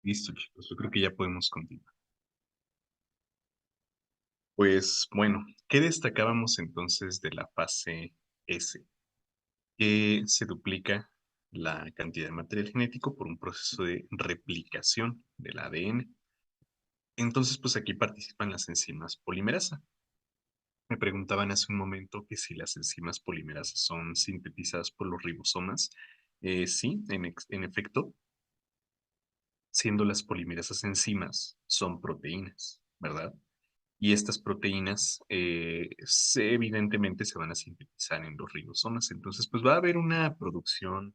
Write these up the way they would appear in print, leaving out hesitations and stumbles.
Listo, chicos, yo creo que ya podemos continuar. Pues bueno, ¿qué destacábamos entonces de la fase S? Que se duplica la cantidad de material genético por un proceso de replicación del ADN. Entonces, pues aquí participan las enzimas polimerasa. Me preguntaban hace un momento que si las enzimas polimerasas son sintetizadas por los ribosomas. Sí, en efecto, siendo las polimerasas enzimas, son proteínas, ¿verdad? Y estas proteínas evidentemente se van a sintetizar en los ribosomas. Entonces, pues va a haber una producción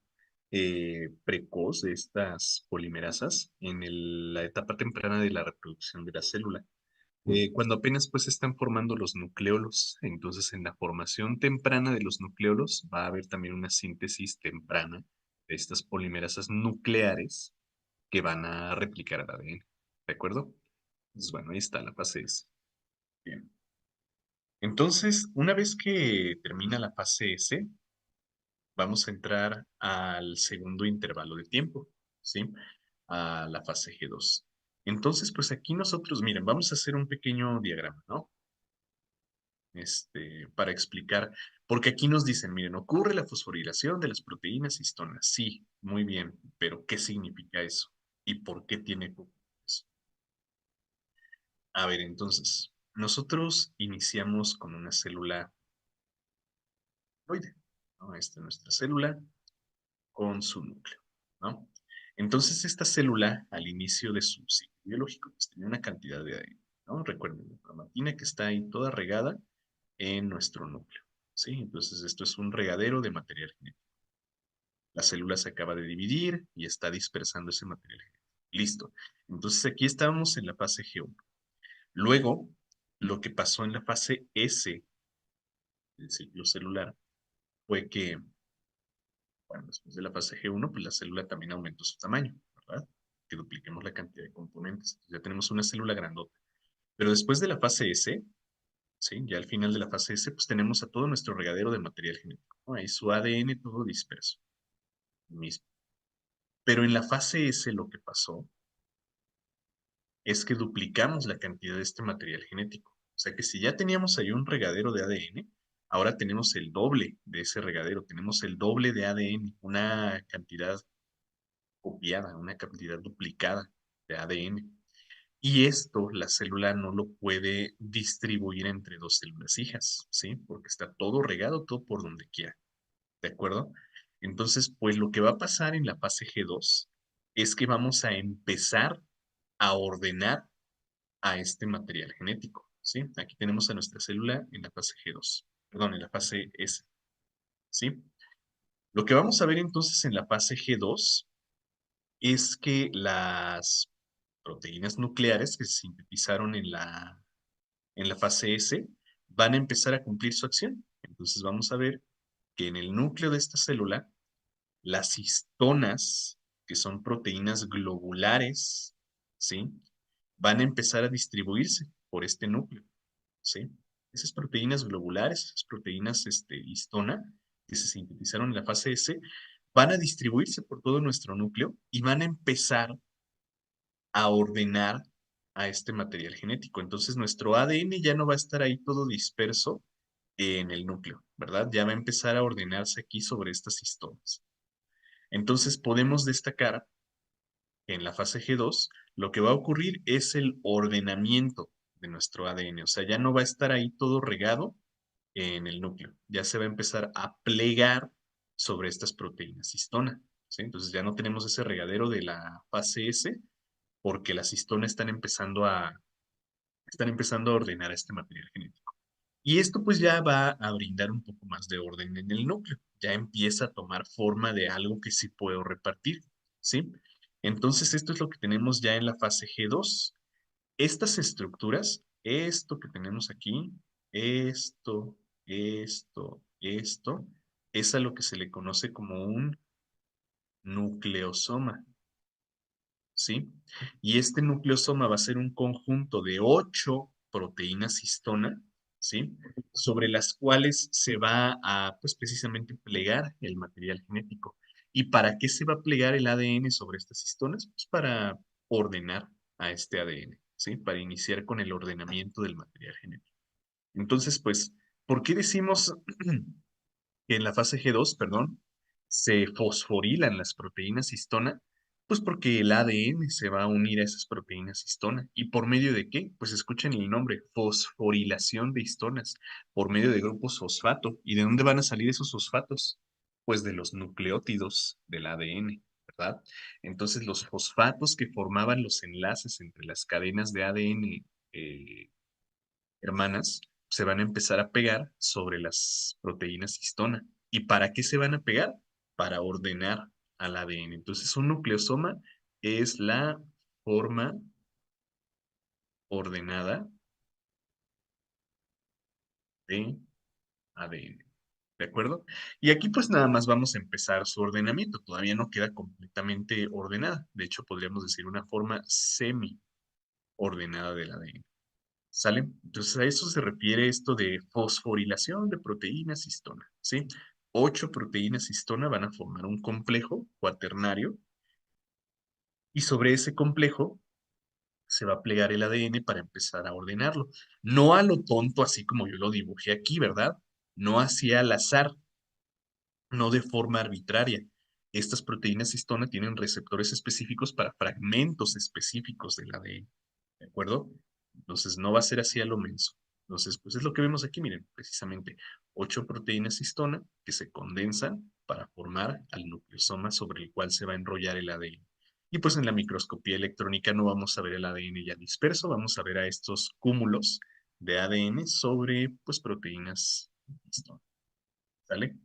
precoz de estas polimerasas en la etapa temprana de la reproducción de la célula. Cuando apenas pues están formando los nucleolos, entonces en la formación temprana de los nucleolos va a haber también una síntesis temprana de estas polimerasas nucleares que van a replicar el ADN. ¿De acuerdo? Pues bueno, ahí está la fase S. Bien. Entonces, una vez que termina la fase S, vamos a entrar al segundo intervalo de tiempo, ¿sí? A la fase G2. Entonces, pues aquí nosotros, miren, vamos a hacer un pequeño diagrama, ¿no? Para explicar, porque aquí nos dicen, miren, ocurre la fosforilación de las proteínas histonas. Sí, muy bien, pero ¿qué significa eso? ¿Y por qué tiene que ocurrir eso? A ver, entonces, nosotros iniciamos con una célula haploide, ¿no? Esta es nuestra célula con su núcleo, ¿no? Entonces, esta célula, al inicio de su ciclo biológico, pues tenía una cantidad de ADN, ¿no? Recuerden, la cromatina que está ahí toda regada en nuestro núcleo, ¿sí? Entonces, esto es un regadero de material genético. La célula se acaba de dividir y está dispersando ese material genético. Listo. Entonces, aquí estábamos en la fase G1. Luego, lo que pasó en la fase S del ciclo celular fue que, bueno, después de la fase G1, pues la célula también aumentó su tamaño, ¿verdad? Que dupliquemos la cantidad de componentes. Ya tenemos una célula grandota. Pero después de la fase S, ¿sí? Ya al final de la fase S, pues tenemos a todo nuestro regadero de material genético, ¿no? Ahí su ADN todo disperso. Mismo. Pero en la fase S lo que pasó es que duplicamos la cantidad de este material genético. O sea que si ya teníamos ahí un regadero de ADN, ahora tenemos el doble de ese regadero, tenemos el doble de ADN, una cantidad copiada, una cantidad duplicada de ADN. Y esto la célula no lo puede distribuir entre dos células hijas, ¿sí? Porque está todo regado, todo por donde quiera, ¿de acuerdo? Entonces, pues lo que va a pasar en la fase G2 es que vamos a empezar a ordenar a este material genético, ¿sí? Aquí tenemos a nuestra célula en la fase G2, perdón, en la fase S, ¿sí? Lo que vamos a ver entonces en la fase G2 es que las proteínas nucleares que se sintetizaron en la fase S van a empezar a cumplir su acción. Entonces vamos a ver que en el núcleo de esta célula, las histonas, que son proteínas globulares, ¿sí? Van a empezar a distribuirse por este núcleo, ¿sí? Esas proteínas globulares, esas proteínas histona, que se sintetizaron en la fase S, van a distribuirse por todo nuestro núcleo y van a empezar a ordenar a este material genético. Entonces nuestro ADN ya no va a estar ahí todo disperso en el núcleo, ¿verdad? Ya va a empezar a ordenarse aquí sobre estas histonas. Entonces podemos destacar que en la fase G2 lo que va a ocurrir es el ordenamiento de nuestro ADN. O sea, ya no va a estar ahí todo regado en el núcleo. Ya se va a empezar a plegar sobre estas proteínas histona, ¿sí? Entonces ya no tenemos ese regadero de la fase S porque las histonas están empezando a ordenar este material genético. Y esto pues ya va a brindar un poco más de orden en el núcleo. Ya empieza a tomar forma de algo que sí puedo repartir, ¿sí? Entonces esto es lo que tenemos ya en la fase G2. Estas estructuras, esto que tenemos aquí, esto, es a lo que se le conoce como un nucleosoma, ¿sí? Y este nucleosoma va a ser un conjunto de 8 proteínas histona, ¿sí? Sobre las cuales se va a, pues precisamente, plegar el material genético. ¿Y para qué se va a plegar el ADN sobre estas histonas? Pues para ordenar a este ADN, ¿sí? Para iniciar con el ordenamiento del material genético. Entonces, pues, ¿por qué decimos que en la fase G2, perdón, se fosforilan las proteínas histona? Pues porque el ADN se va a unir a esas proteínas histona. ¿Y por medio de qué? Pues escuchen el nombre, fosforilación de histonas, por medio de grupos fosfato. ¿Y de dónde van a salir esos fosfatos? Pues de los nucleótidos del ADN, ¿verdad? Entonces los fosfatos que formaban los enlaces entre las cadenas de ADN hermanas se van a empezar a pegar sobre las proteínas histona. ¿Y para qué se van a pegar? Para ordenar al ADN. Entonces, un nucleosoma es la forma ordenada de ADN. ¿De acuerdo? Y aquí pues nada más vamos a empezar su ordenamiento. Todavía no queda completamente ordenada. De hecho, podríamos decir una forma semi ordenada del ADN. ¿Sale? Entonces a eso se refiere esto de fosforilación de proteínas histona, ¿sí? 8 proteínas histona van a formar un complejo cuaternario y sobre ese complejo se va a plegar el ADN para empezar a ordenarlo. No a lo tonto, así como yo lo dibujé aquí, ¿verdad? No así al azar, no de forma arbitraria. Estas proteínas histona tienen receptores específicos para fragmentos específicos del ADN. ¿De acuerdo? Entonces no va a ser así a lo menso. Entonces, pues es lo que vemos aquí, miren, precisamente 8 proteínas histona que se condensan para formar al nucleosoma sobre el cual se va a enrollar el ADN. Y pues en la microscopía electrónica no vamos a ver el ADN ya disperso, vamos a ver a estos cúmulos de ADN sobre pues proteínas histona. ¿Sale?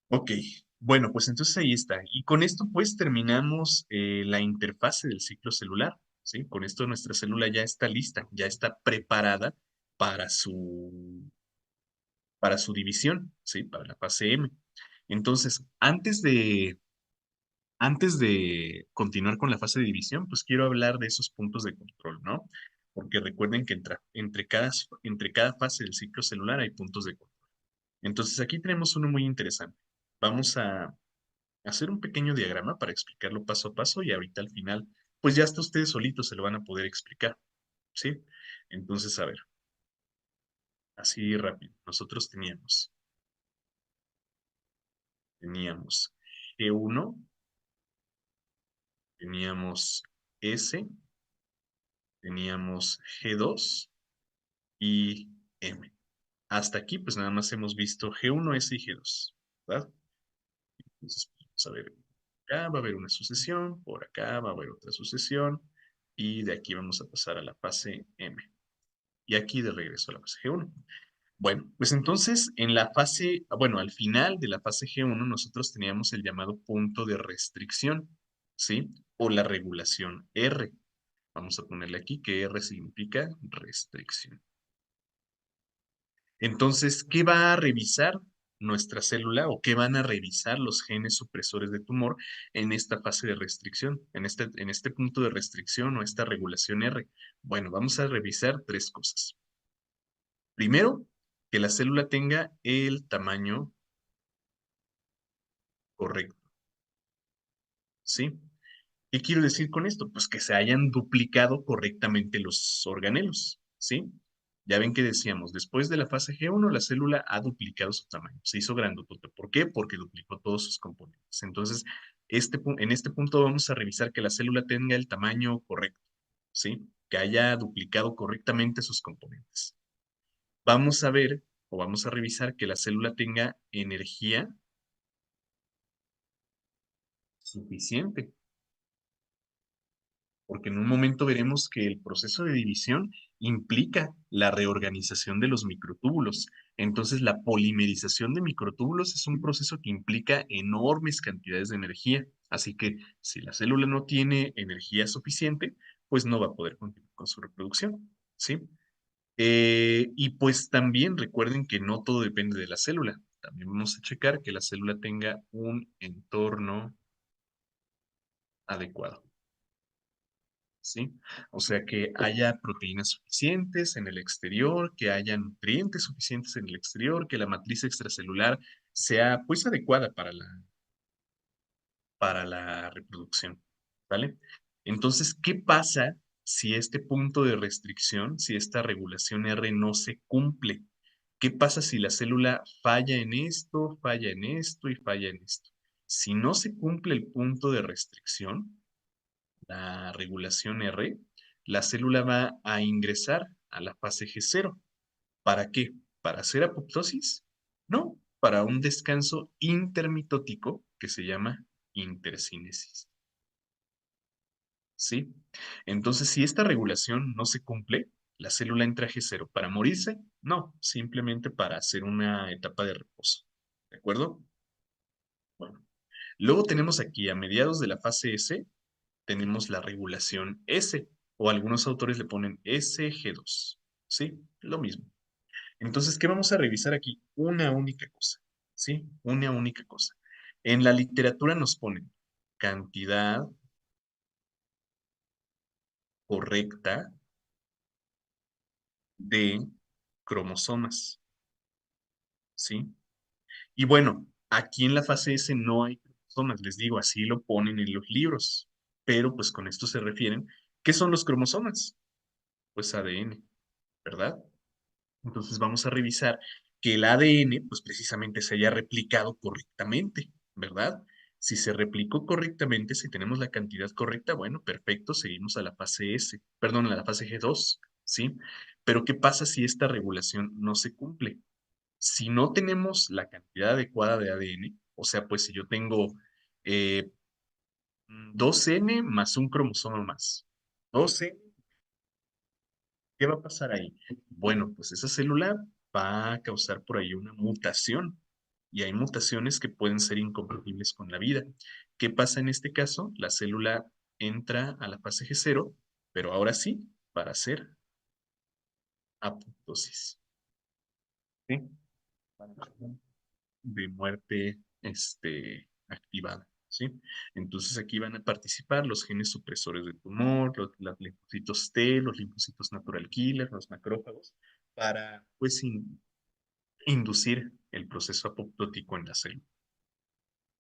Ok, bueno, pues entonces ahí está. Y con esto pues terminamos la interfase del ciclo celular, ¿sí? Con esto nuestra célula ya está lista, ya está preparada para para su división, ¿sí? Para la fase M. Entonces, antes de continuar con la fase de división, pues quiero hablar de esos puntos de control, ¿no? Porque recuerden que entre cada fase del ciclo celular hay puntos de control. Entonces, aquí tenemos uno muy interesante. Vamos a hacer un pequeño diagrama para explicarlo paso a paso y ahorita al final, pues ya hasta ustedes solitos se lo van a poder explicar, ¿sí? Entonces, a ver, así rápido. Nosotros teníamos G1, teníamos S, teníamos G2 y M. Hasta aquí, pues nada más hemos visto G1, S y G2, ¿verdad? Entonces, vamos a ver, acá va a haber una sucesión, por acá va a haber otra sucesión, y de aquí vamos a pasar a la fase M. Y aquí de regreso a la fase G1. Bueno, pues entonces en la fase, bueno, al final de la fase G1 nosotros teníamos el llamado punto de restricción, ¿sí? O la regulación R. Vamos a ponerle aquí que R significa restricción. Entonces, ¿qué va a revisar nuestra célula o qué van a revisar los genes supresores de tumor en esta fase de restricción, en este punto de restricción o esta regulación R? Bueno, vamos a revisar 3 cosas. Primero, que la célula tenga el tamaño correcto, ¿sí? ¿Qué quiero decir con esto? Pues que se hayan duplicado correctamente los organelos, ¿sí? Ya ven que decíamos, después de la fase G1, la célula ha duplicado su tamaño, se hizo grandotota. ¿Por qué? Porque duplicó todos sus componentes. Entonces, en este punto vamos a revisar que la célula tenga el tamaño correcto, ¿sí? Que haya duplicado correctamente sus componentes. Vamos a ver o vamos a revisar que la célula tenga energía suficiente, porque en un momento veremos que el proceso de división implica la reorganización de los microtúbulos. Entonces, la polimerización de microtúbulos es un proceso que implica enormes cantidades de energía. Así que si la célula no tiene energía suficiente, pues no va a poder continuar con su reproducción, ¿sí? Y pues también recuerden que no todo depende de la célula. También vamos a checar que la célula tenga un entorno adecuado. ¿Sí? O sea, que haya proteínas suficientes en el exterior, que haya nutrientes suficientes en el exterior, que la matriz extracelular sea pues adecuada para la reproducción. ¿vale? Entonces, ¿qué pasa si este punto de restricción, si esta regulación R no se cumple? ¿Qué pasa si la célula falla en esto y falla en esto? Si no se cumple el punto de restricción, la regulación R, la célula va a ingresar a la fase G0. ¿Para qué? ¿Para hacer apoptosis? No, para un descanso intermitótico que se llama intercinesis. ¿Sí? Entonces, si esta regulación no se cumple, la célula entra a G0 para morirse, no, simplemente para hacer una etapa de reposo. ¿De acuerdo? Bueno, luego tenemos aquí a mediados de la fase S, tenemos la regulación S, o algunos autores le ponen SG2. ¿Sí? Lo mismo. Entonces, ¿qué vamos a revisar aquí? Una única cosa. ¿Sí? Una única cosa. En la literatura nos ponen cantidad correcta de cromosomas. ¿Sí? Y bueno, aquí en la fase S no hay cromosomas, les digo, así lo ponen en los libros, pero pues con esto se refieren, ¿qué son los cromosomas? Pues ADN, ¿verdad? Entonces vamos a revisar que el ADN pues precisamente se haya replicado correctamente, ¿verdad? Si se replicó correctamente, si tenemos la cantidad correcta, bueno, perfecto, seguimos a la fase S, perdón, a la fase G2, ¿sí? Pero ¿qué pasa si esta regulación no se cumple? Si no tenemos la cantidad adecuada de ADN, o sea, pues si yo tengo eh, 2N más un cromosoma más, 2N, ¿qué va a pasar ahí? Bueno, pues esa célula va a causar por ahí una mutación y hay mutaciones que pueden ser incompatibles con la vida. ¿Qué pasa en este caso? La célula entra a la fase G0, pero ahora sí, para hacer apoptosis. ¿Sí? De muerte activada, ¿sí? Entonces aquí van a participar los genes supresores del tumor, los linfocitos T, los linfocitos natural killer, los macrófagos, para pues inducir el proceso apoptótico en la célula.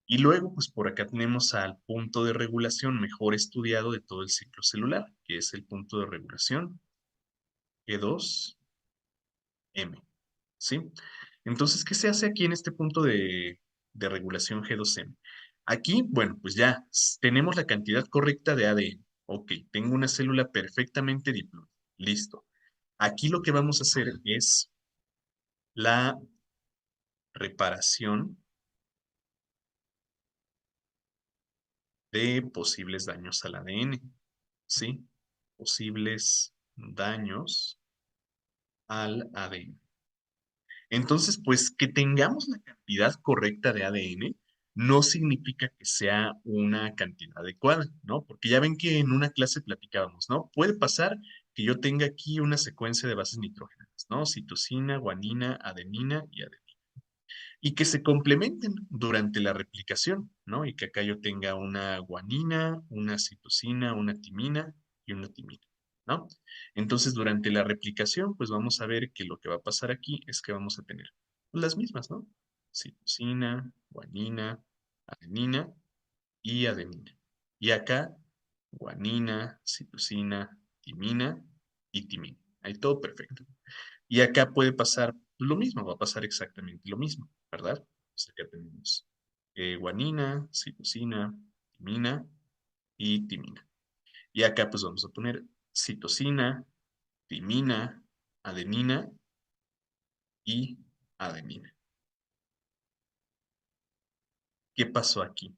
Y luego, pues por acá tenemos al punto de regulación mejor estudiado de todo el ciclo celular, que es el punto de regulación G2M. ¿Sí? Entonces, ¿qué se hace aquí en este punto de regulación G2M? Aquí, bueno, pues ya tenemos la cantidad correcta de ADN. Ok, tengo una célula perfectamente diplómica. Listo. Aquí lo que vamos a hacer es la reparación de posibles daños al ADN. ¿Sí? Posibles daños al ADN. Entonces, pues que tengamos la cantidad correcta de ADN no significa que sea una cantidad adecuada, ¿no? Porque ya ven que en una clase platicábamos, ¿no? Puede pasar que yo tenga aquí una secuencia de bases nitrogenadas, ¿no? Citosina, guanina, adenina y adenina. Y que se complementen durante la replicación, ¿no? Y que acá yo tenga una guanina, una citosina, una timina y una timina, ¿no? Entonces, durante la replicación, pues vamos a ver que lo que va a pasar aquí es que vamos a tener las mismas, ¿no? Citosina, guanina, adenina y adenina. Y acá, guanina, citosina, timina y timina. Ahí todo perfecto. Y acá puede pasar lo mismo, va a pasar exactamente lo mismo, ¿verdad? Pues acá tenemos guanina, citosina, timina y timina. Y acá pues vamos a poner citosina, timina, adenina y adenina. ¿Qué pasó aquí?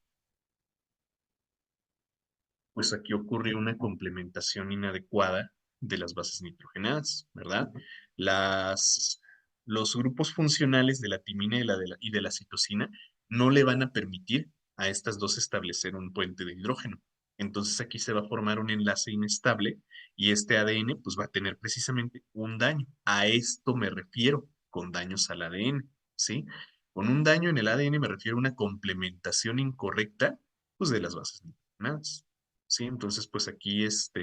Pues aquí ocurre una complementación inadecuada de las bases nitrogenadas, ¿verdad? Las, los grupos funcionales de la timina y de la citosina no le van a permitir a estas dos establecer un puente de hidrógeno. Entonces aquí se va a formar un enlace inestable y este ADN pues va a tener precisamente un daño. A esto me refiero con daños al ADN, ¿sí? Con un daño en el ADN me refiero a una complementación incorrecta pues de las bases nitrogenadas. Sí, entonces pues aquí esto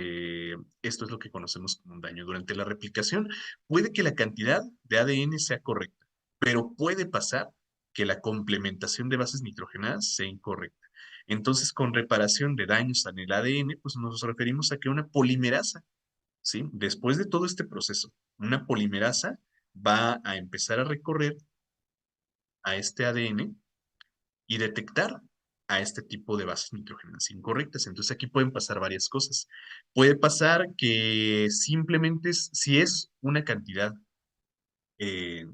es lo que conocemos como un daño. Durante la replicación puede que la cantidad de ADN sea correcta, pero puede pasar que la complementación de bases nitrogenadas sea incorrecta. Entonces, con reparación de daños en el ADN, pues nos referimos a que una polimerasa, ¿sí? Después de todo este proceso, una polimerasa va a empezar a recorrer a este ADN y detectar a este tipo de bases nitrógenas incorrectas. Entonces aquí pueden pasar varias cosas. Puede pasar que simplemente si es eh,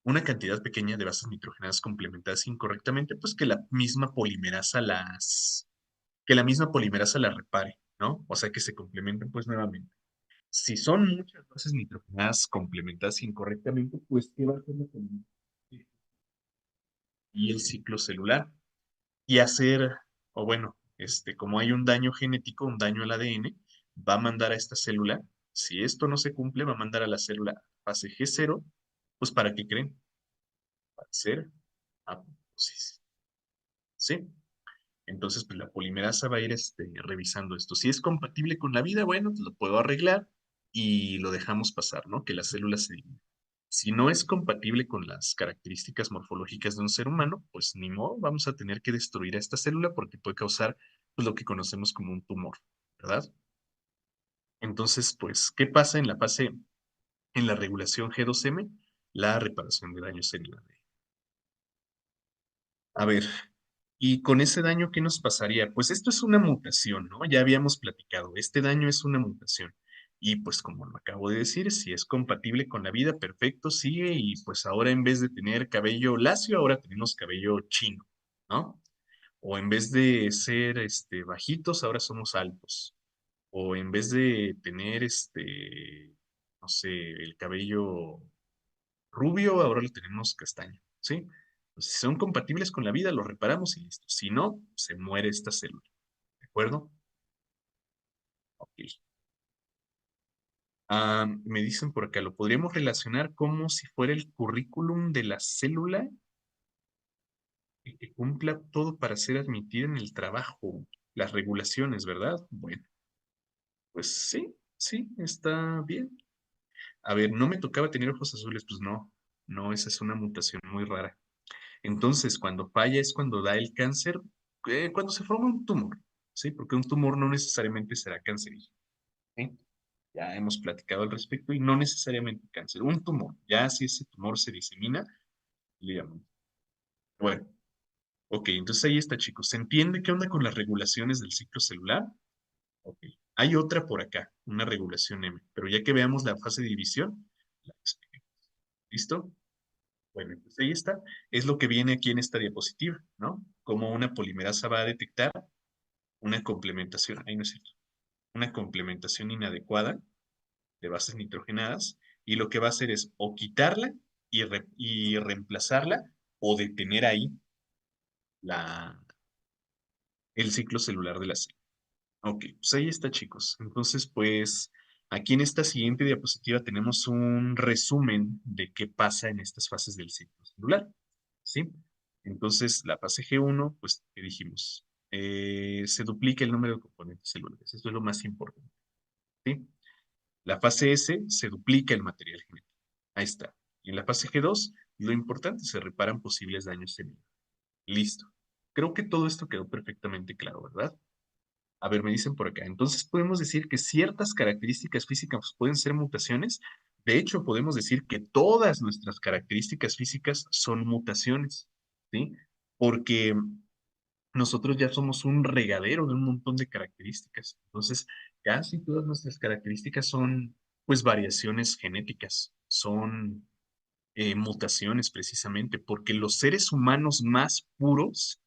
una cantidad pequeña de bases nitrogenadas complementadas incorrectamente, pues que la misma polimerasa la repare, ¿no? O sea, que se complementen pues nuevamente. Si son muchas bases nitrogenadas complementadas incorrectamente, pues ¿qué va a hacer la polimerasa? Y el ciclo celular. Y hacer, o bueno, como hay un daño genético, un daño al ADN, va a mandar a esta célula, si esto no se cumple, va a mandar a la célula fase G0, pues ¿para qué creen? Para hacer apoptosis, ¿sí? Entonces, pues la polimerasa va a ir revisando esto. Si es compatible con la vida, bueno, pues lo puedo arreglar y lo dejamos pasar, ¿no? Que la célula se divida. Si no es compatible con las características morfológicas de un ser humano, pues ni modo, vamos a tener que destruir a esta célula porque puede causar pues, lo que conocemos como un tumor, ¿verdad? Entonces, pues, ¿qué pasa en en la regulación G2M? La reparación de daños celular. A ver, y con ese daño, ¿qué nos pasaría? Pues esto es una mutación, ¿no? Ya habíamos platicado, este daño es una mutación. Y pues como lo acabo de decir, si es compatible con la vida, perfecto, sigue y pues ahora en vez de tener cabello lacio, ahora tenemos cabello chino, ¿no? O en vez de ser bajitos, ahora somos altos. O en vez de tener no sé, el cabello rubio, ahora lo tenemos castaño, ¿sí? Pues, si son compatibles con la vida, lo reparamos y listo. Si no, se muere esta célula, ¿de acuerdo? Ok. Me dicen por acá, lo podríamos relacionar como si fuera el currículum de la célula y que cumpla todo para ser admitida en el trabajo, las regulaciones, ¿verdad? Bueno, pues sí, sí, está bien. A ver, no me tocaba tener ojos azules, pues no, no, esa es una mutación muy rara. Entonces, cuando falla es cuando da el cáncer, cuando se forma un tumor, ¿sí? Porque un tumor no necesariamente será cancerígeno, ¿sí? Ya hemos platicado al respecto y no necesariamente cáncer, un tumor. Ya si ese tumor se disemina, le llaman. Bueno, ok, entonces ahí está, chicos. ¿Se entiende qué onda con las regulaciones del ciclo celular? Ok. Hay otra por acá, una regulación M, pero ya que veamos la fase de división, la explico. ¿Listo? Bueno, pues ahí está. Es lo que viene aquí en esta diapositiva, ¿no? Cómo una polimerasa va a detectar una complementación, ahí no es cierto, una complementación inadecuada de bases nitrogenadas y lo que va a hacer es o quitarla y reemplazarla o detener ahí la, el ciclo celular de la célula. Ok, pues ahí está, chicos. Entonces, pues aquí en esta siguiente diapositiva tenemos un resumen de qué pasa en estas fases del ciclo celular, ¿sí? Entonces, la fase G1, pues, ¿qué dijimos? Se duplica el número de componentes celulares. Esto es lo más importante, ¿sí? La fase S se duplica el material genético. Ahí está. Y en la fase G2, lo importante, se reparan posibles daños celulares. Listo. Creo que todo esto quedó perfectamente claro, ¿verdad? A ver, me dicen por acá. Entonces podemos decir que ciertas características físicas pueden ser mutaciones. De hecho, podemos decir que todas nuestras características físicas son mutaciones, ¿sí? Porque nosotros ya somos un regadero de un montón de características. Entonces, casi todas nuestras características son, pues, variaciones genéticas, son mutaciones precisamente, porque los seres humanos más puros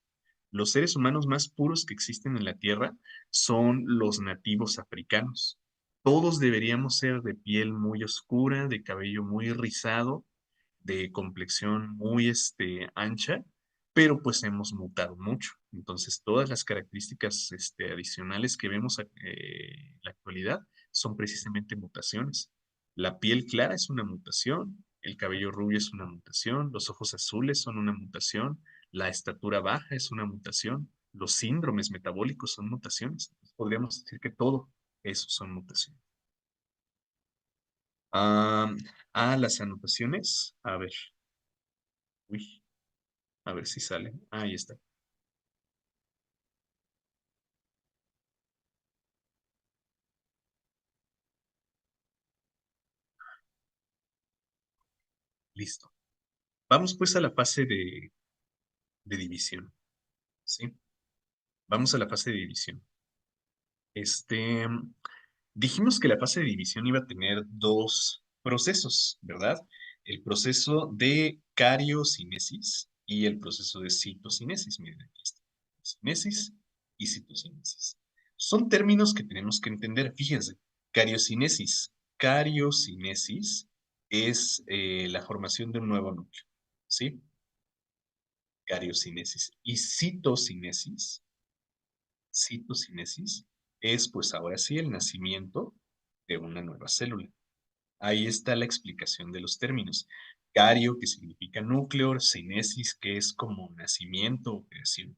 que existen en la Tierra son los nativos africanos. Todos deberíamos ser de piel muy oscura, de cabello muy rizado, de complexión muy ancha, pero pues hemos mutado mucho. Entonces, todas las características adicionales que vemos en la actualidad son precisamente mutaciones. La piel clara es una mutación, el cabello rubio es una mutación, los ojos azules son una mutación, la estatura baja es una mutación, los síndromes metabólicos son mutaciones. Podríamos decir que todo eso son mutaciones. Ah, las anotaciones. A ver, uy, a ver si sale. Ahí está. Listo. Vamos pues a la fase de división, ¿sí? Vamos a la fase de división. Este, Dijimos que la fase de división iba a tener dos procesos, ¿verdad? El proceso de cariocinesis y el proceso de citocinesis. Miren, aquí está. Cinesis y citocinesis. Son términos que tenemos que entender. Fíjense, cariocinesis. Cariocinesis es la formación de un nuevo núcleo, ¿sí? Cariocinesis. Y citocinesis es, pues ahora sí, el nacimiento de una nueva célula. Ahí está la explicación de los términos. Cario, que significa núcleo, cinesis, que es como nacimiento o creación.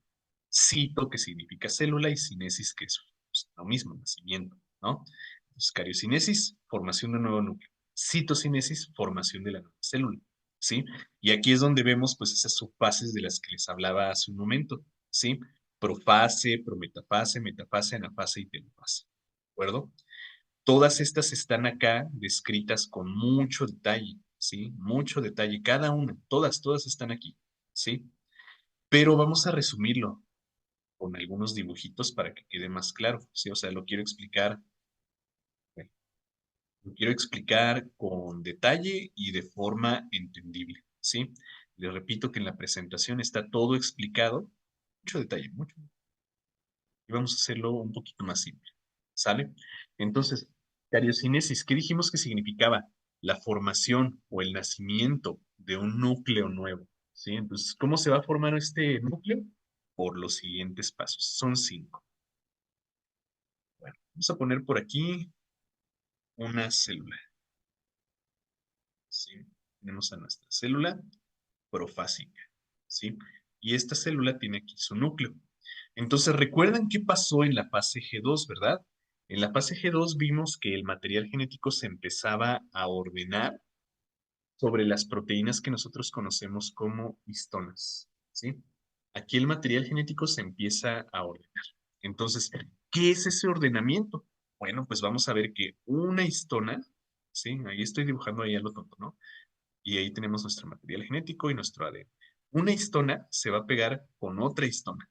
Cito, que significa célula, y cinesis, que es pues, lo mismo, nacimiento, ¿no? Entonces, cariocinesis, formación de un nuevo núcleo. Citocinesis, formación de la nueva célula, ¿sí? Y aquí es donde vemos, pues, esas subfases de las que les hablaba hace un momento, ¿sí? Profase, prometafase, metafase, anafase y telofase, ¿de acuerdo? Todas estas están acá descritas con mucho detalle, ¿sí? Mucho detalle, cada una, todas están aquí, ¿sí? Pero vamos a resumirlo con algunos dibujitos para que quede más claro, ¿sí? O sea, bueno, lo quiero explicar con detalle y de forma entendible, ¿sí? Les repito que en la presentación está todo explicado, mucho detalle, mucho, y vamos a hacerlo un poquito más simple, ¿sale? Entonces, cariocinesis, ¿qué dijimos que significaba? La formación o el nacimiento de un núcleo nuevo, ¿sí? Entonces, ¿cómo se va a formar este núcleo? Por los siguientes pasos, son 5. Bueno, vamos a poner por aquí una célula, ¿sí? Tenemos a nuestra célula profásica, ¿sí? Y esta célula tiene aquí su núcleo. Entonces, ¿recuerdan qué pasó en la fase G2, verdad? En la fase G2 vimos que el material genético se empezaba a ordenar sobre las proteínas que nosotros conocemos como histonas, ¿sí? Aquí el material genético se empieza a ordenar. Entonces, ¿qué es ese ordenamiento? Bueno, pues vamos a ver que una histona, ¿sí? Ahí estoy dibujando ahí a lo tonto, ¿no? Y ahí tenemos nuestro material genético y nuestro ADN. Una histona se va a pegar con otra histona,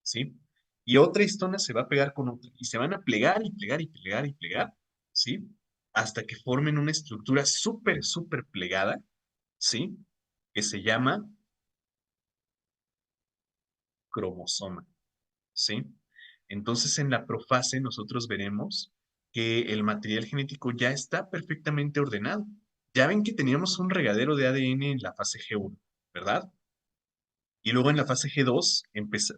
¿sí? Y otra histona se va a pegar con otra. Y se van a plegar y plegar y plegar y plegar, ¿sí? Hasta que formen una estructura súper plegada, ¿sí? Que se llama cromosoma, ¿sí? Entonces, en la profase nosotros veremos que el material genético ya está perfectamente ordenado. Ya ven que teníamos un regadero de ADN en la fase G1, ¿verdad? Y luego en la fase G2,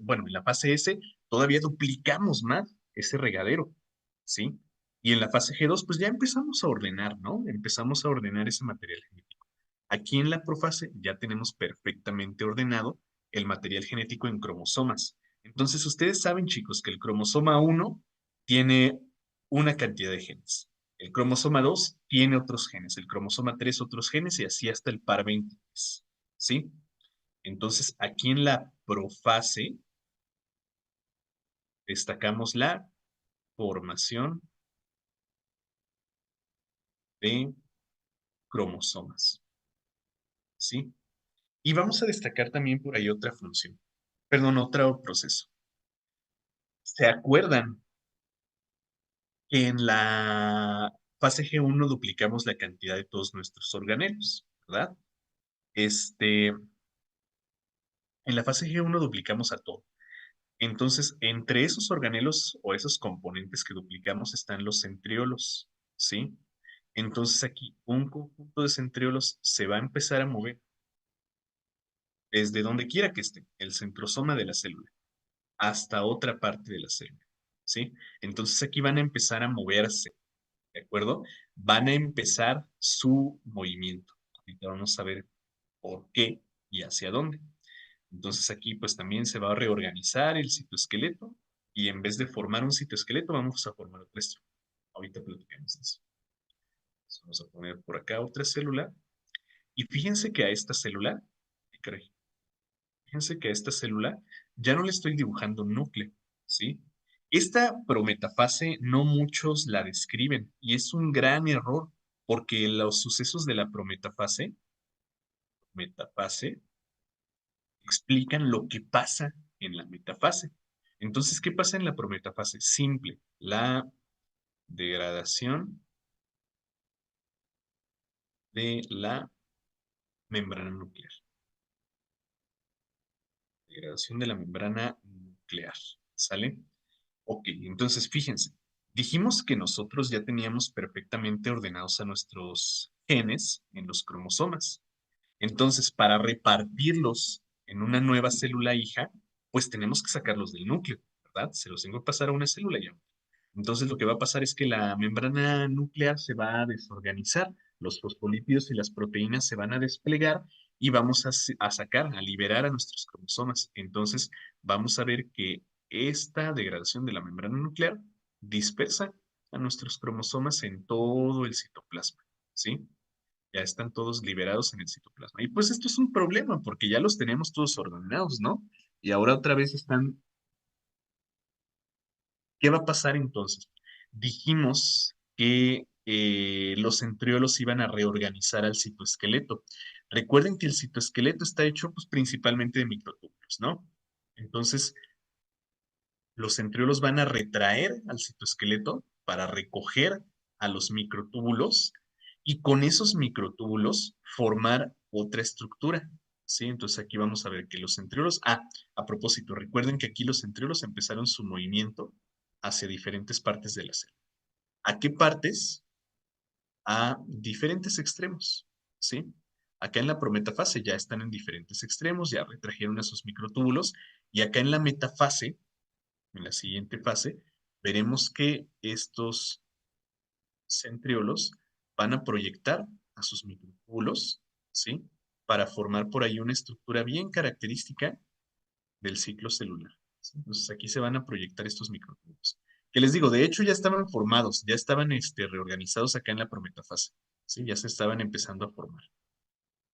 bueno, en la fase S todavía duplicamos más ese regadero, ¿sí? Y en la fase G2, pues ya empezamos a ordenar, ¿no? Empezamos a ordenar ese material genético. Aquí en la profase ya tenemos perfectamente ordenado el material genético en cromosomas. Entonces, ustedes saben, chicos, que el cromosoma 1 tiene una cantidad de genes. El cromosoma 2 tiene otros genes. El cromosoma 3 otros genes y así hasta el par 23, ¿sí? Entonces, aquí en la profase destacamos la formación de cromosomas, ¿sí? Y vamos a destacar también por ahí otra función, perdón, otro proceso. ¿Se acuerdan que en la fase G1 duplicamos la cantidad de todos nuestros organelos, ¿verdad? En la fase G1 duplicamos a todo. Entonces, entre esos organelos o esos componentes que duplicamos están los centriolos, ¿sí? Entonces aquí un conjunto de centriolos se va a empezar a mover desde donde quiera que esté, el centrosoma de la célula, hasta otra parte de la célula, ¿sí? Entonces aquí van a empezar a moverse, ¿de acuerdo? Van a empezar su movimiento. Ahorita vamos a ver por qué y hacia dónde. Entonces aquí pues también se va a reorganizar el citoesqueleto y en vez de formar un citoesqueleto vamos a formar otro estructura. Ahorita platicamos de eso. Entonces, vamos a poner por acá otra célula y fíjense que a esta célula, ay, caray, fíjense que a esta célula ya no le estoy dibujando un núcleo, ¿sí? Esta prometafase no muchos la describen y es un gran error porque los sucesos de la prometafase metafase explican lo que pasa en la metafase. Entonces, ¿qué pasa en la prometafase? Simple, la degradación de la membrana nuclear. Degradación de la membrana nuclear. ¿Sale? Ok, entonces fíjense, dijimos que nosotros ya teníamos perfectamente ordenados a nuestros genes en los cromosomas. Entonces, para repartirlos en una nueva célula hija, pues tenemos que sacarlos del núcleo, ¿verdad? Se los tengo que pasar a una célula ya. Entonces, lo que va a pasar es que la membrana nuclear se va a desorganizar, los fosfolípidos y las proteínas se van a desplegar y vamos a sacar, a liberar a nuestros cromosomas. Entonces, vamos a ver que esta degradación de la membrana nuclear dispersa a nuestros cromosomas en todo el citoplasma, ¿sí? Ya están todos liberados en el citoplasma. Y pues esto es un problema porque ya los tenemos todos ordenados, ¿no? Y ahora otra vez están. ¿Qué va a pasar entonces? Dijimos que los centriolos iban a reorganizar al citoesqueleto. Recuerden que el citoesqueleto está hecho pues, principalmente de microtúbulos, ¿no? Entonces, los centriolos van a retraer al citoesqueleto para recoger a los microtúbulos y con esos microtúbulos formar otra estructura. ¿Sí? Entonces aquí vamos a ver que los centriolos, a propósito, recuerden que aquí los centriolos empezaron su movimiento hacia diferentes partes de la célula. ¿A qué partes? A diferentes extremos, ¿sí? Acá en la prometafase ya están en diferentes extremos, ya retrajeron a sus microtúbulos, y acá en la metafase, en la siguiente fase, veremos que estos centriolos van a proyectar a sus microtúbulos, ¿sí? Para formar por ahí una estructura bien característica del ciclo celular, ¿sí? Entonces aquí se van a proyectar estos microtúbulos. Que les digo, de hecho ya estaban formados, ya estaban reorganizados acá en la prometafase, ¿sí? Ya se estaban empezando a formar.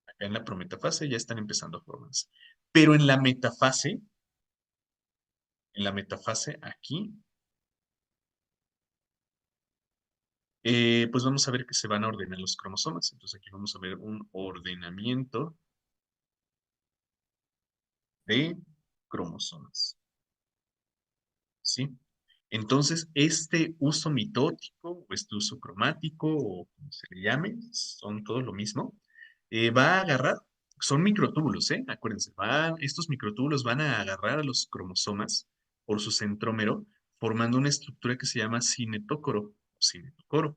Acá en la prometafase ya están empezando a formarse. Pero en la metafase aquí, pues vamos a ver que se van a ordenar los cromosomas. Entonces aquí vamos a ver un ordenamiento de cromosomas, ¿sí? Entonces, este uso mitótico o este uso cromático o como se le llame, son todo lo mismo, va a agarrar, son microtúbulos, ¿eh? Acuérdense, estos microtúbulos van a agarrar a los cromosomas por su centrómero, formando una estructura que se llama cinetócoro o cinetocoro,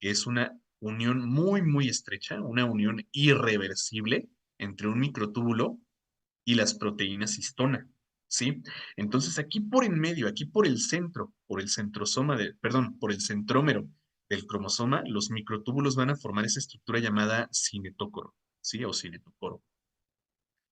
que es una unión muy, muy estrecha, una unión irreversible entre un microtúbulo y las proteínas histona, ¿sí? Entonces aquí por en medio, aquí por el centro, por el centrosoma perdón, por el centrómero del cromosoma, los microtúbulos van a formar esa estructura llamada cinetócoro, ¿sí? O cinetocoro.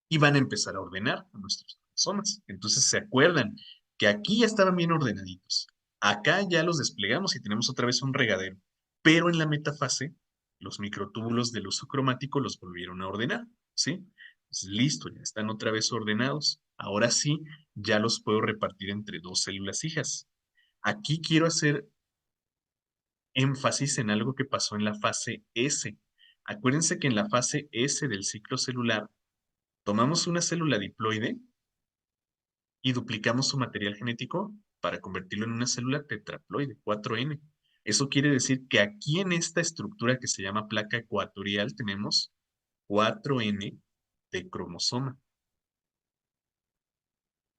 Y van a empezar a ordenar a nuestros cromosomas. Entonces se acuerdan que aquí ya estaban bien ordenaditos. Acá ya los desplegamos y tenemos otra vez un regadero. Pero en la metafase, los microtúbulos del uso cromático los volvieron a ordenar, ¿sí? Pues listo, ya están otra vez ordenados. Ahora sí, ya los puedo repartir entre dos células hijas. Aquí quiero hacer énfasis en algo que pasó en la fase S. Acuérdense que en la fase S del ciclo celular, tomamos una célula diploide y duplicamos su material genético para convertirlo en una célula tetraploide, 4N. Eso quiere decir que aquí en esta estructura que se llama placa ecuatorial tenemos 4N de cromosoma.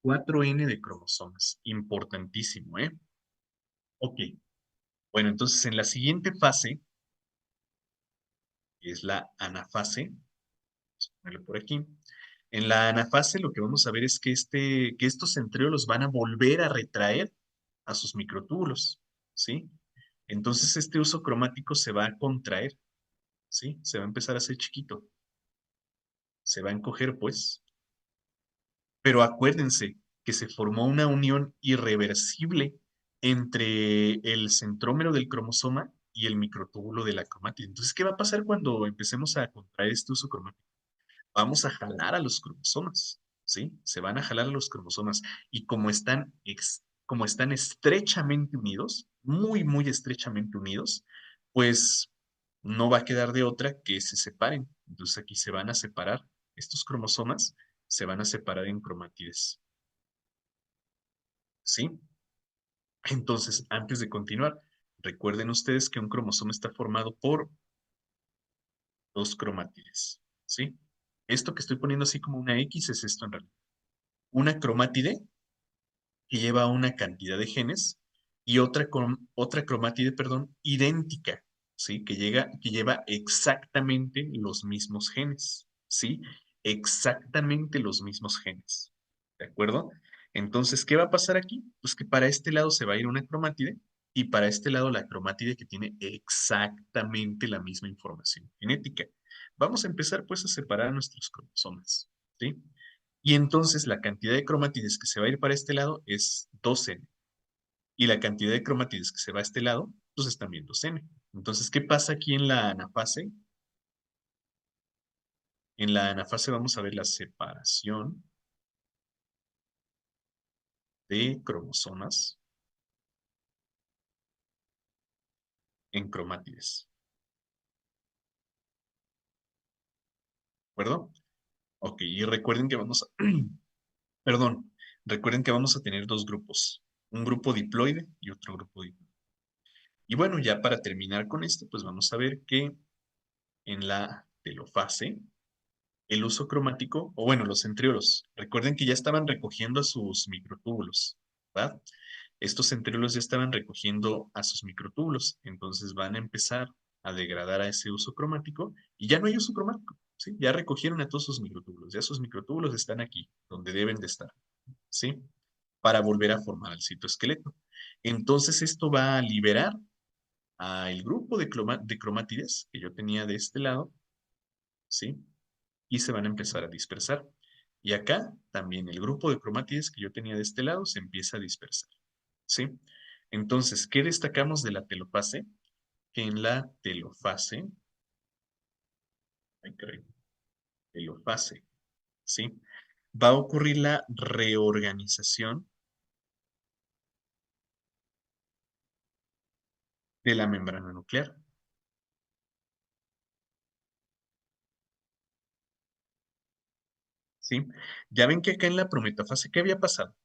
4N de cromosomas. Importantísimo, ¿eh? Ok. Bueno, entonces en la siguiente fase, que es la anafase, vamos a ponerlo por aquí. En la anafase lo que vamos a ver es que, que estos centriolos van a volver a retraer a sus microtúbulos, ¿sí? Entonces este uso cromático se va a contraer, ¿sí? Se va a empezar a hacer chiquito, se va a encoger, pues. Pero acuérdense que se formó una unión irreversible entre el centrómero del cromosoma y el microtúbulo de la cromática. Entonces, ¿qué va a pasar cuando empecemos a contraer este uso cromático? Vamos a jalar a los cromosomas, ¿sí? Se van a jalar a los cromosomas. Y como están estrechamente unidos, muy, muy estrechamente unidos, pues no va a quedar de otra que se separen. Entonces aquí se van a separar estos cromosomas se van a separar en cromátides, ¿sí? Entonces, antes de continuar, recuerden ustedes que un cromosoma está formado por dos cromátides, ¿sí? Esto que estoy poniendo así como una X es esto en realidad. Una cromátide que lleva una cantidad de genes y otra cromátide, perdón, idéntica, ¿sí? Que lleva exactamente los mismos genes, ¿sí? Exactamente los mismos genes, ¿de acuerdo? Entonces, ¿qué va a pasar aquí? Pues que para este lado se va a ir una cromátide y para este lado la cromátide que tiene exactamente la misma información genética. Vamos a empezar pues a separar nuestros cromosomas, ¿sí? Y entonces la cantidad de cromátides que se va a ir para este lado es 2N. Y la cantidad de cromátides que se va a este lado, pues es también 2N. Entonces, ¿qué pasa aquí en la anafase? En la anafase vamos a ver la separación de cromosomas en cromátides. ¿De acuerdo? Ok, y recuerden que vamos a, perdón, recuerden que vamos a tener dos grupos, un grupo diploide y otro grupo diploide. Y bueno, ya para terminar con esto, pues vamos a ver que en la telofase, el uso cromático, o bueno, los centriolos. Recuerden que ya estaban recogiendo a sus microtúbulos, ¿verdad? Estos centriolos ya estaban recogiendo a sus microtúbulos, entonces van a empezar a degradar a ese uso cromático y ya no hay uso cromático, ¿sí? Ya recogieron a todos sus microtúbulos, ya sus microtúbulos están aquí, donde deben de estar, ¿sí? Para volver a formar el citoesqueleto. Entonces esto va a liberar al grupo de cromátides que yo tenía de este lado, ¿sí? Y se van a empezar a dispersar. Y acá también el grupo de cromátides que yo tenía de este lado se empieza a dispersar, ¿sí? Entonces, ¿qué destacamos de la telofase? Que en la telofase, ay, caray, telofase, ¿sí? Va a ocurrir la reorganización de la membrana nuclear, ¿sí? Ya ven que acá en la prometafase, ¿qué había pasado?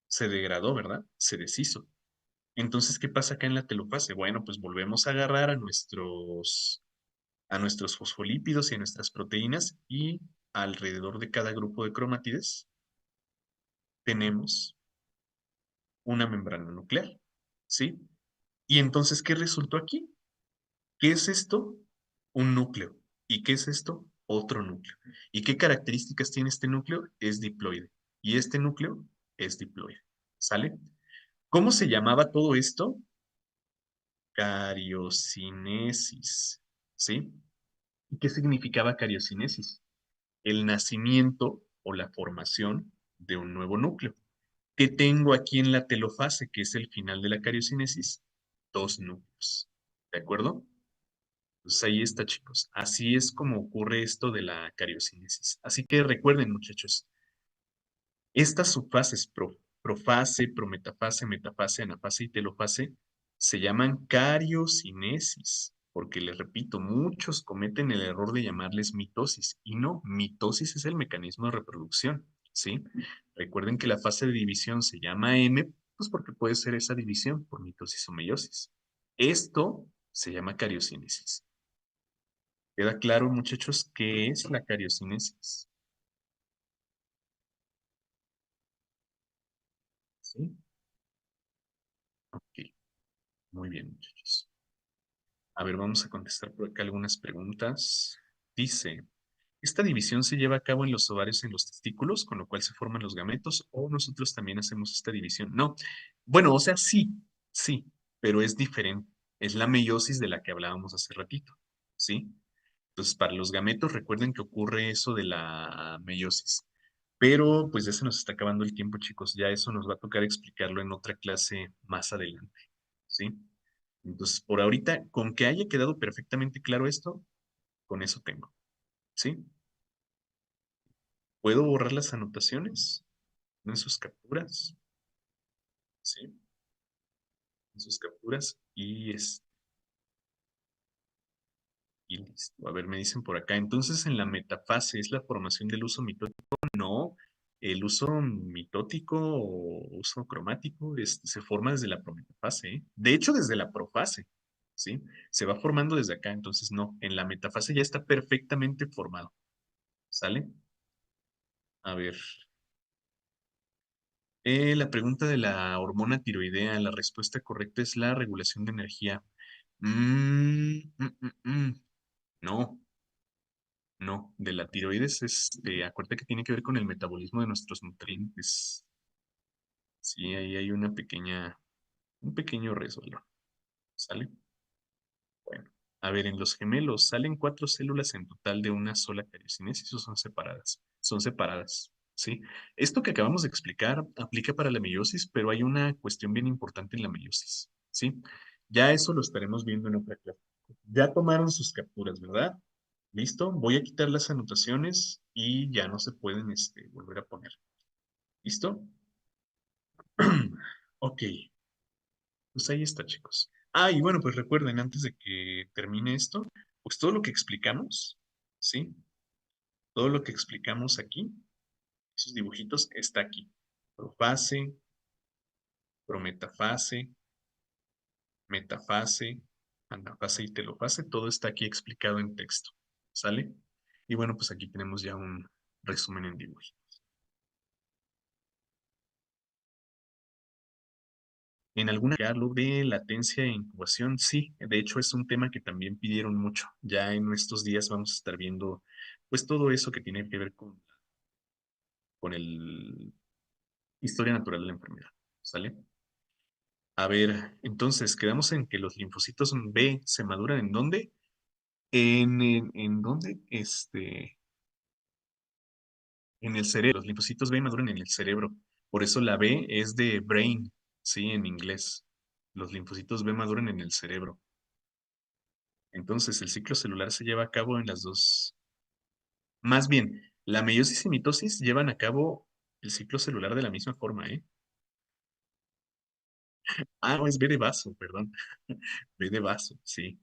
Se degradó, ¿verdad? Se deshizo. Entonces, ¿qué pasa acá en la telofase? Bueno, pues volvemos a agarrar a nuestros fosfolípidos y a nuestras proteínas y alrededor de cada grupo de cromátides tenemos una membrana nuclear, ¿sí? Y entonces, ¿qué resultó aquí? ¿Qué es esto? Un núcleo. ¿Y qué es esto? Otro núcleo. ¿Y qué características tiene este núcleo? Es diploide. Y este núcleo es diploide. ¿Sale? ¿Cómo se llamaba todo esto? Cariocinesis. ¿Sí? ¿Y qué significaba cariocinesis? El nacimiento o la formación de un nuevo núcleo. ¿Qué tengo aquí en la telofase, que es el final de la cariocinesis? Dos núcleos. ¿De acuerdo? Pues ahí está, chicos. Así es como ocurre esto de la cariocinesis. Así que recuerden, muchachos, estas subfases, profase, prometafase, metafase, anafase y telofase, se llaman cariocinesis, porque les repito, muchos cometen el error de llamarles mitosis, y no, mitosis es el mecanismo de reproducción, ¿sí? Recuerden que la fase de división se llama M, pues porque puede ser esa división por mitosis o meiosis. Esto se llama cariocinesis. ¿Queda claro, muchachos, qué es la cariocinesis? ¿Sí? Ok, muy bien, muchachos. A ver, vamos a contestar por acá algunas preguntas. Dice, ¿esta división se lleva a cabo en los ovarios y en los testículos, con lo cual se forman los gametos, o nosotros también hacemos esta división? No. Bueno, o sea, sí, sí, pero es diferente. Es la meiosis de la que hablábamos hace ratito, ¿sí? Entonces, para los gametos, recuerden que ocurre eso de la meiosis. Pero pues ya se nos está acabando el tiempo, chicos. Ya eso nos va a tocar explicarlo en otra clase más adelante, ¿sí? Entonces, por ahorita, con que haya quedado perfectamente claro esto, con eso tengo, ¿sí? ¿Puedo borrar las anotaciones en sus capturas? ¿Sí? En sus capturas. Y es, Y listo. A ver, me dicen por acá. Entonces, en la metafase es la formación del uso mitótico. No, el uso mitótico o uso cromático se forma desde la prometafase, ¿eh? De hecho, desde la profase, ¿sí? Se va formando desde acá. Entonces, no, en la metafase ya está perfectamente formado. ¿Sale? A ver. La pregunta de la hormona tiroidea, la respuesta correcta es la regulación de energía. No, no, de la tiroides, acuérdate que tiene que ver con el metabolismo de nuestros nutrientes. Sí, ahí hay un pequeño resbalón, ¿sale? Bueno, a ver, en los gemelos, ¿salen cuatro células en total de una sola cariocinesis o son separadas? Son separadas, ¿sí? Esto que acabamos de explicar aplica para la meiosis, pero hay una cuestión bien importante en la meiosis, ¿sí? Ya eso lo estaremos viendo en otra clase. Ya tomaron sus capturas, ¿verdad? ¿Listo? Voy a quitar las anotaciones y ya no se pueden, volver a poner. ¿Listo? Ok, pues ahí está, chicos. Ah, y bueno, pues recuerden, antes de que termine esto, pues todo lo que explicamos, ¿sí? Todo lo que explicamos aquí, esos dibujitos, está aquí. Profase, prometafase, metafase, anafase y telofase, todo está aquí explicado en texto, ¿sale? Y bueno, pues aquí tenemos ya un resumen en dibujo. En alguna lo de latencia e incubación, sí, de hecho es un tema que también pidieron mucho. Ya en estos días vamos a estar viendo pues todo eso que tiene que ver con el historia natural de la enfermedad, ¿sale? A ver, entonces quedamos en que los linfocitos B se maduran ¿en dónde? ¿En dónde? En el cerebro. Los linfocitos B maduran en el cerebro. Por eso la B es de brain, sí, en inglés. Los linfocitos B maduran en el cerebro. Entonces, el ciclo celular se lleva a cabo en las dos. Más bien, la meiosis y mitosis llevan a cabo el ciclo celular de la misma forma, ¿eh? Ah, no, es B de vaso, perdón. B de vaso, sí.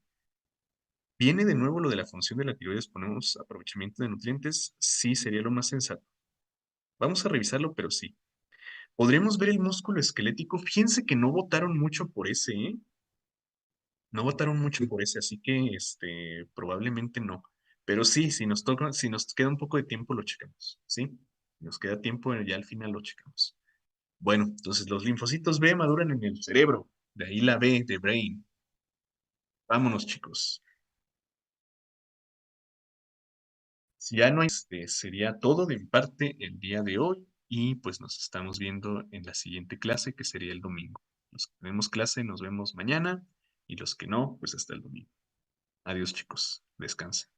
¿Viene de nuevo lo de la función de la tiroides? ¿Ponemos aprovechamiento de nutrientes? Sí, sería lo más sensato. Vamos a revisarlo, pero sí. Podríamos ver el músculo esquelético. Fíjense que no votaron mucho por ese, ¿eh? No votaron mucho por ese, así que probablemente no. Pero sí, si nos toca, si nos queda un poco de tiempo, lo checamos, ¿sí? Si nos queda tiempo, ya al final lo checamos. Bueno, entonces los linfocitos B maduran en el cerebro. De ahí la B de brain. Vámonos, chicos. Si ya no hay, sería todo de mi parte el día de hoy. Y pues nos estamos viendo en la siguiente clase, que sería el domingo. Los que tenemos clase, nos vemos mañana. Y los que no, pues hasta el domingo. Adiós, chicos. Descansen.